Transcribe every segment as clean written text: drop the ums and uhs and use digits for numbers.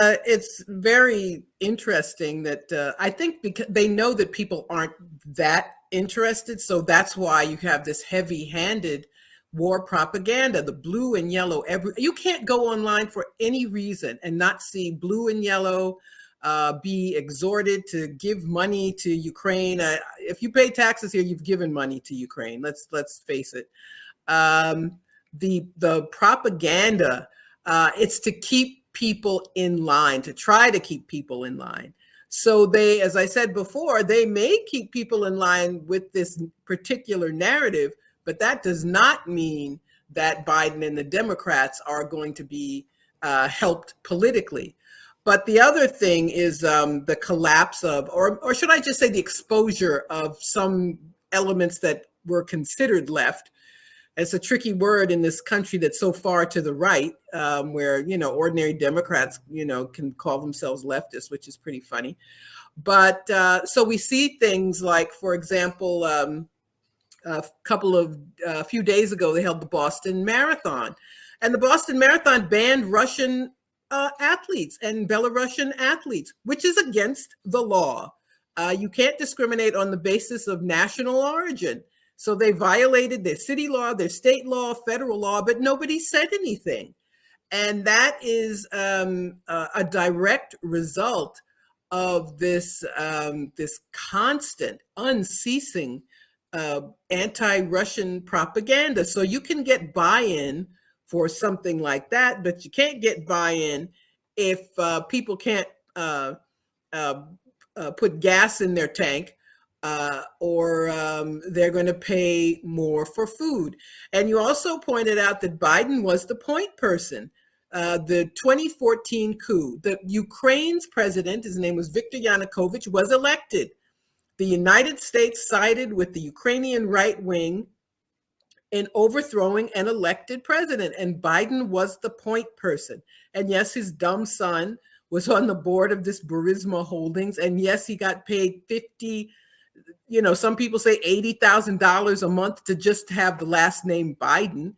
It's very interesting that I think because they know that people aren't that interested, so that's why you have this heavy-handed war propaganda, the blue and yellow. You can't go online for any reason and not see blue and yellow be exhorted to give money to Ukraine. If you pay taxes here, you've given money to Ukraine. Let's face it. Um, the propaganda, it's to keep people in line, to try to keep people in line. So they, as I said before, they may keep people in line with this particular narrative, but that does not mean that Biden and the Democrats are going to be helped politically. But the other thing is the collapse of, or should I just say the exposure of some elements that were considered left. It's a tricky word in this country that's so far to the right, where, ordinary Democrats, can call themselves leftists, which is pretty funny. But so we see things like, for example, a few days ago, they held the Boston Marathon, and the Boston Marathon banned Russian athletes and Belarusian athletes, which is against the law. You can't discriminate on the basis of national origin. So they violated their city law, their state law, federal law, but nobody said anything. And that is a direct result of this constant, unceasing anti-Russian propaganda. So you can get buy-in for something like that, but you can't get buy-in if people can't put gas in their tank, or they're going to pay more for food. And you also pointed out that Biden was the point person. The 2014 coup, the Ukraine's president, his name was Viktor Yanukovych, was elected. The United States sided with the Ukrainian right wing in overthrowing an elected president, and Biden was the point person. And yes, his dumb son was on the board of this Burisma Holdings, and yes, he got paid some people say $80,000 a month to just have the last name Biden.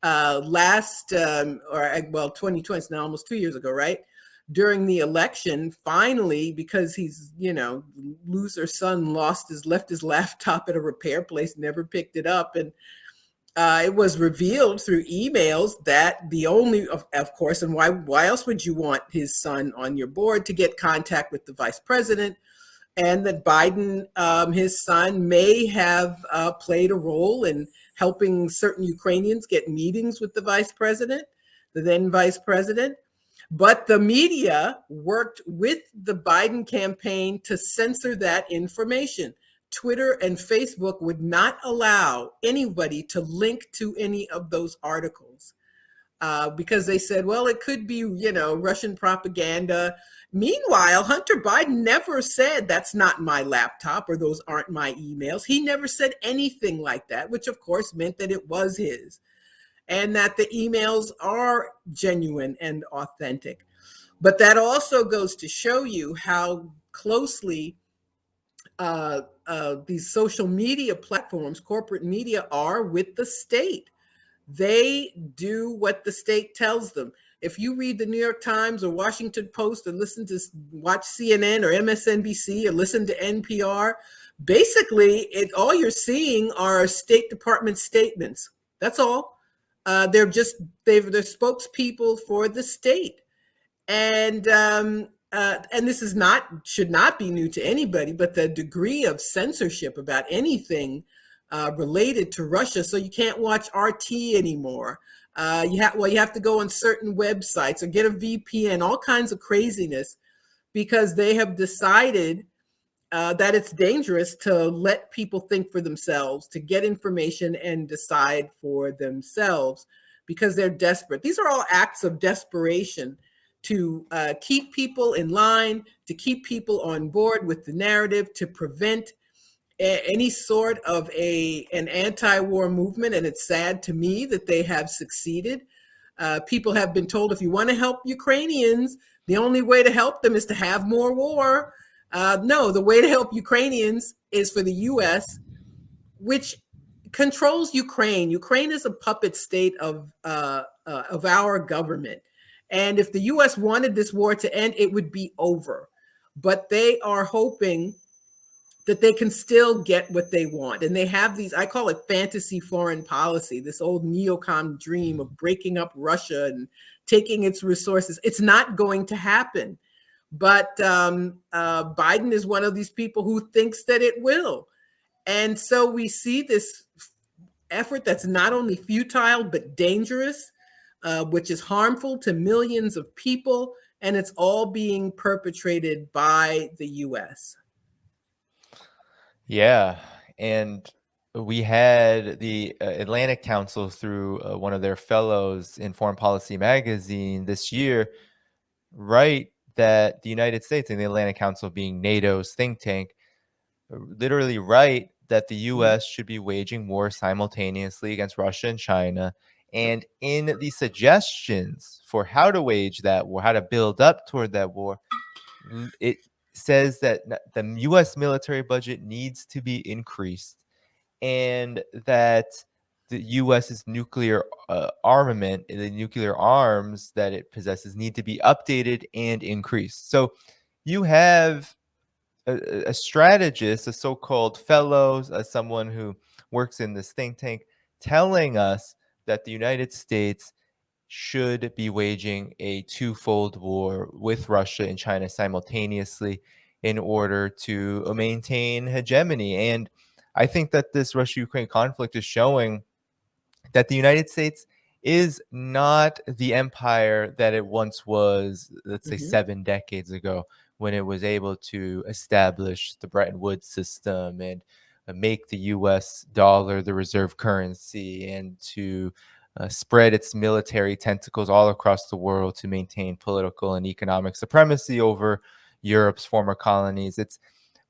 2020, it's now almost 2 years ago, right? During the election, finally, because he's, loser son left his laptop at a repair place, never picked it up. And it was revealed through emails that the only, of course, and why else would you want his son on your board, to get contact with the vice president, and that Biden, his son, may have played a role in helping certain Ukrainians get meetings with the then vice president. But the media worked with the Biden campaign to censor that information. Twitter and Facebook would not allow anybody to link to any of those articles because they said, well, it could be, Russian propaganda. Meanwhile, Hunter Biden never said that's not my laptop or those aren't my emails. He never said anything like that, which of course meant that it was his and that the emails are genuine and authentic. But that also goes to show you how closely these social media platforms, corporate media, are with the state. They do what the state tells them. If you read the New York Times or Washington Post or watch CNN or MSNBC or listen to NPR, basically all you're seeing are State Department statements. That's all. They're spokespeople for the state. And this should not be new to anybody, but the degree of censorship about anything related to Russia. So you can't watch RT anymore. You have to go on certain websites or get a VPN, all kinds of craziness, because they have decided that it's dangerous to let people think for themselves, to get information and decide for themselves, because they're desperate. These are all acts of desperation to keep people in line, to keep people on board with the narrative, to prevent any sort of an anti-war movement. And it's sad to me that they have succeeded. People have been told, if you want to help Ukrainians, the only way to help them is to have more war. No, the way to help Ukrainians is for the U.S., which controls Ukraine. Ukraine is a puppet state of our government. And if the US wanted this war to end, it would be over. But they are hoping that they can still get what they want. And they have these, I call it fantasy foreign policy, this old neocon dream of breaking up Russia and taking its resources. It's not going to happen. But Biden is one of these people who thinks that it will. And so we see this effort that's not only futile, but dangerous, which is harmful to millions of people. And it's all being perpetrated by the US. Yeah. And we had the Atlantic Council through one of their fellows in Foreign Policy magazine this year write that the United States and the Atlantic Council, being NATO's think tank, literally write that the US should be waging war simultaneously against Russia and China. And in the suggestions for how to wage that war, how to build up toward that war, it says that the US military budget needs to be increased, and that the US's nuclear armament, the nuclear arms that it possesses, need to be updated and increased. So you have a strategist, a so-called fellow, someone who works in this think tank, telling us that the United States should be waging a twofold war with Russia and China simultaneously in order to maintain hegemony. And I think that this Russia-Ukraine conflict is showing that the United States is not the empire that it once was, let's say 7 decades ago, when it was able to establish the Bretton Woods system and make the US dollar the reserve currency, and to spread its military tentacles all across the world to maintain political and economic supremacy over Europe's former colonies.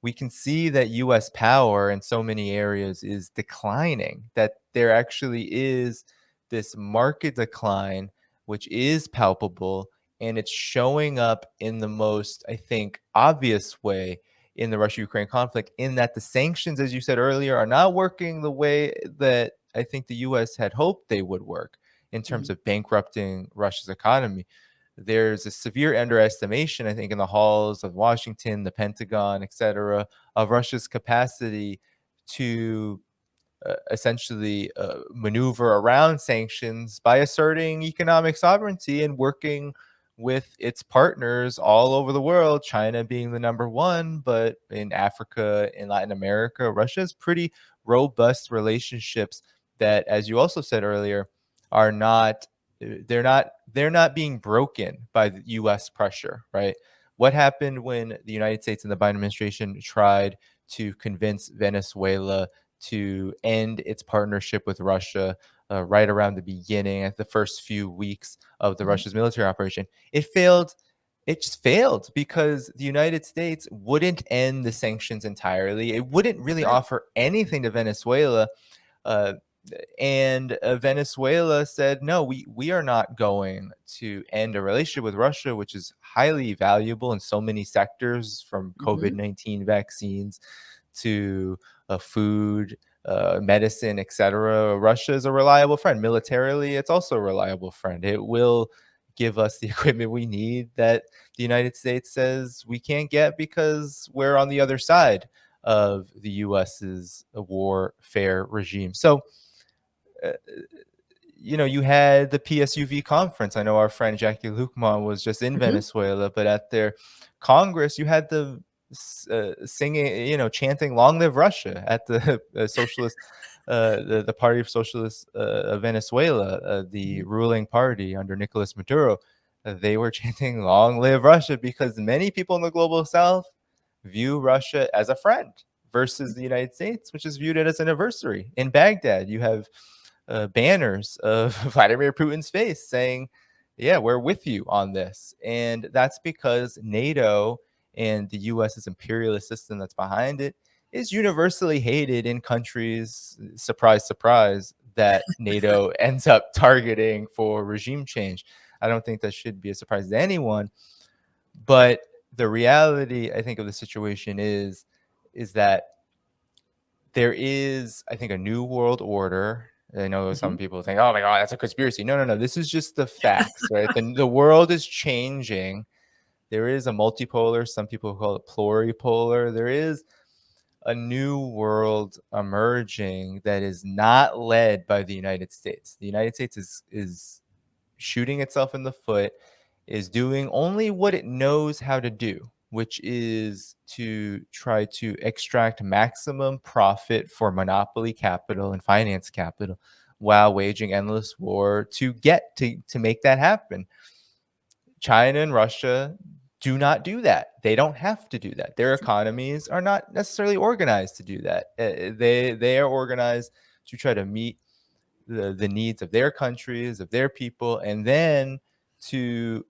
We can see that US power in so many areas is declining, that there actually is this market decline, which is palpable, and it's showing up in the most, I think, obvious way in the Russia-Ukraine conflict, in that the sanctions, as you said earlier, are not working the way that I think the US had hoped they would work in terms of bankrupting Russia's economy. There's a severe underestimation, I think, in the halls of Washington, the Pentagon, etc., of Russia's capacity to essentially maneuver around sanctions by asserting economic sovereignty and working with its partners all over the world, China being the number one, but in Africa, in Latin America, Russia has pretty robust relationships that, as you also said earlier, are not they're not being broken by the US pressure, right? What happened when the United States and the Biden administration tried to convince Venezuela to end its partnership with Russia right around the beginning, at the first few weeks of the Russia's military operation? It failed. It just failed because the United States wouldn't end the sanctions entirely. It wouldn't really offer anything to Venezuela. Uh, and Venezuela said, no, we are not going to end a relationship with Russia, which is highly valuable in so many sectors, from COVID-19 vaccines to food, medicine, etc. Russia is a reliable friend. Militarily, it's also a reliable friend. It will give us the equipment we need that the United States says we can't get because we're on the other side of the US's warfare regime. So, you had the PSUV conference. I know our friend Jackie Lukman was just in Venezuela, but at their Congress, you had the singing, chanting "Long Live Russia" at the socialist, the Party of Socialists of Venezuela, the ruling party under Nicolas Maduro. They were chanting "Long Live Russia" because many people in the global South view Russia as a friend versus the United States, which is viewed as an adversary. In Baghdad, you have banners of Vladimir Putin's face saying, yeah, we're with you on this. And that's because NATO and the US's imperialist system that's behind it is universally hated in countries, surprise, surprise, that NATO ends up targeting for regime change. I don't think that should be a surprise to anyone. But the reality, I think, of the situation is that there is, I think, a new world order I know some Mhm. people think, "Oh my god, that's a conspiracy." No, no, no. This is just the facts, right? The world is changing. There is a multipolar, some people call it pluripolar. There is a new world emerging that is not led by the United States. The United States is shooting itself in the foot, is doing only what it knows how to do, which is to try to extract maximum profit for monopoly capital and finance capital while waging endless war to get to make that happen. China and Russia do not do that. They don't have to do that. Their economies are not necessarily organized to do that. They are organized to try to meet the needs of their countries, of their people, and then to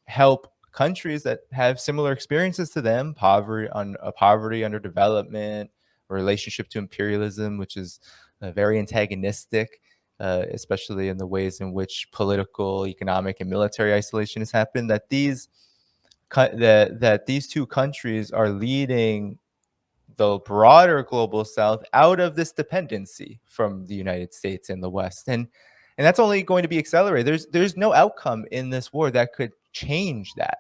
help countries that have similar experiences to them, poverty, underdevelopment, relationship to imperialism, which is very antagonistic, especially in the ways in which political, economic, and military isolation has happened. That these two countries are leading the broader global south out of this dependency from the United States and the West. And that's only going to be accelerated. There's no outcome in this war that could change that.